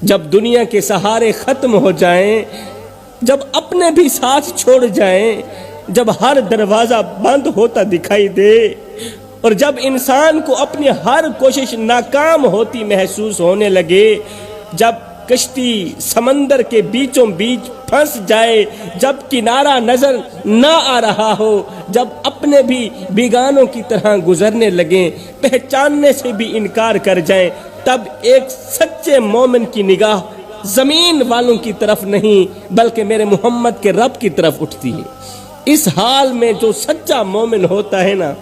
جب دنیا کے سہارے ختم ہو جائیں، جب اپنے بھی ساتھ چھوڑ جائیں، جب ہر دروازہ بند ہوتا دکھائی دے، اور جب انسان کو اپنی ہر کوشش ناکام ہوتی محسوس ہونے لگے، جب کشتی سمندر کے بیچوں بیچ پھنس جائے، جب کنارہ نظر نہ آ رہا ہو، جب اپنے بھی بیگانوں کی طرح گزرنے لگیں، پہچاننے سے بھی انکار کر جائیں، تب ایک سچے مومن کی نگاہ زمین والوں کی طرف نہیں بلکہ میرے محمد کے رب کی طرف اٹھتی ہے۔ اس حال میں جو سچا مومن ہوتا ہے نا،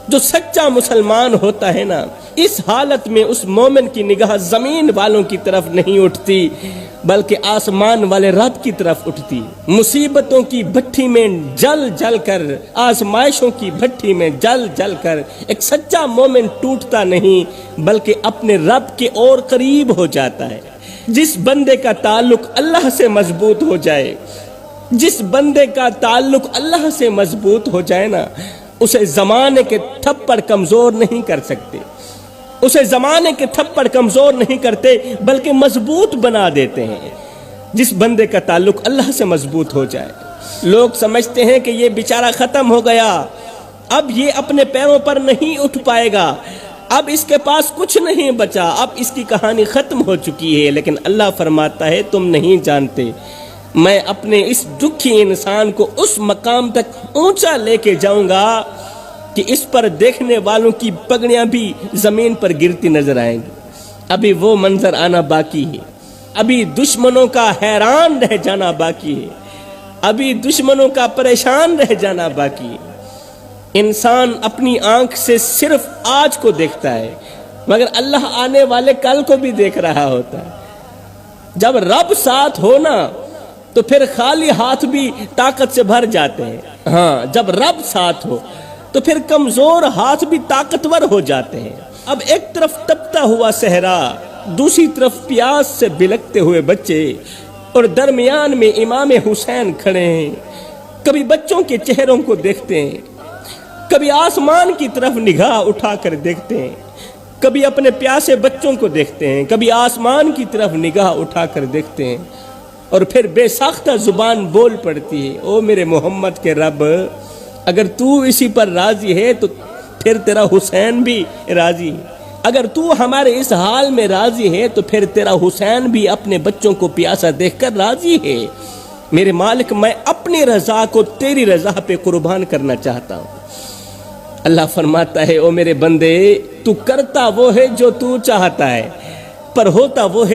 جو سچا مسلمان ہوتا ہے نا، اس حالت میں اس مومن کی نگاہ زمین والوں کی طرف نہیں اٹھتی بلکہ آسمان والے رب کی طرف اٹھتی۔ مصیبتوں کی بھٹی میں جل جل کر، آزمائشوں کی بھٹی میں جل جل کر ایک سچا مومن ٹوٹتا نہیں بلکہ اپنے رب کے اور قریب ہو جاتا ہے۔ جس بندے کا تعلق اللہ سے مضبوط ہو جائے، جس بندے کا تعلق اللہ سے مضبوط ہو جائے نا، اسے زمانے کے تھپڑ کمزور نہیں کر سکتے، اسے زمانے کے تھپڑ کمزور نہیں کرتے بلکہ مضبوط بنا دیتے ہیں۔ جس بندے کا تعلق اللہ سے مضبوط ہو جائے، لوگ سمجھتے ہیں کہ یہ بیچارہ ختم ہو گیا، اب یہ اپنے پیروں پر نہیں اٹھ پائے گا، اب اس کے پاس کچھ نہیں بچا، اب اس کی کہانی ختم ہو چکی ہے، لیکن اللہ فرماتا ہے تم نہیں جانتے، میں اپنے اس دکھی انسان کو اس مقام تک اونچا لے کے جاؤں گا کہ اس پر دیکھنے والوں کی پگڑیاں بھی زمین پر گرتی نظر آئیں گی۔ ابھی وہ منظر آنا باقی ہے، ابھی دشمنوں کا حیران رہ جانا باقی ہے، ابھی دشمنوں کا پریشان رہ جانا باقی ہے۔ انسان اپنی آنکھ سے صرف آج کو دیکھتا ہے مگر اللہ آنے والے کل کو بھی دیکھ رہا ہوتا ہے۔ جب رب ساتھ ہو نا تو پھر خالی ہاتھ بھی طاقت سے بھر جاتے ہیں، ہاں جب رب ساتھ ہو تو پھر کمزور ہاتھ بھی طاقتور ہو جاتے ہیں۔ اب ایک طرف تپتا ہوا صحرا، دوسری طرف پیاس سے بلکتے ہوئے بچے، اور درمیان میں امام حسین کھڑے ہیں۔ کبھی بچوں کے چہروں کو دیکھتے ہیں، کبھی آسمان کی طرف نگاہ اٹھا کر دیکھتے ہیں، کبھی اپنے پیاسے بچوں کو دیکھتے ہیں، کبھی آسمان کی طرف نگاہ اٹھا کر دیکھتے ہیں، اور پھر بے ساختہ زبان بول پڑتی ہے، او میرے محمد کے رب، اگر تو اسی پر راضی ہے تو پھر تیرا حسین بھی راضی ہے، اگر تو ہمارے اس حال میں راضی ہے تو پھر تیرا حسین بھی اپنے بچوں کو پیاسا دیکھ کر راضی ہے۔ میرے مالک، میں اپنی رضا کو تیری رضا پہ قربان کرنا چاہتا ہوں۔ اللہ فرماتا ہے، او میرے بندے، تو کرتا وہ ہے جو تو چاہتا ہے، پر ہوتا وہ ہے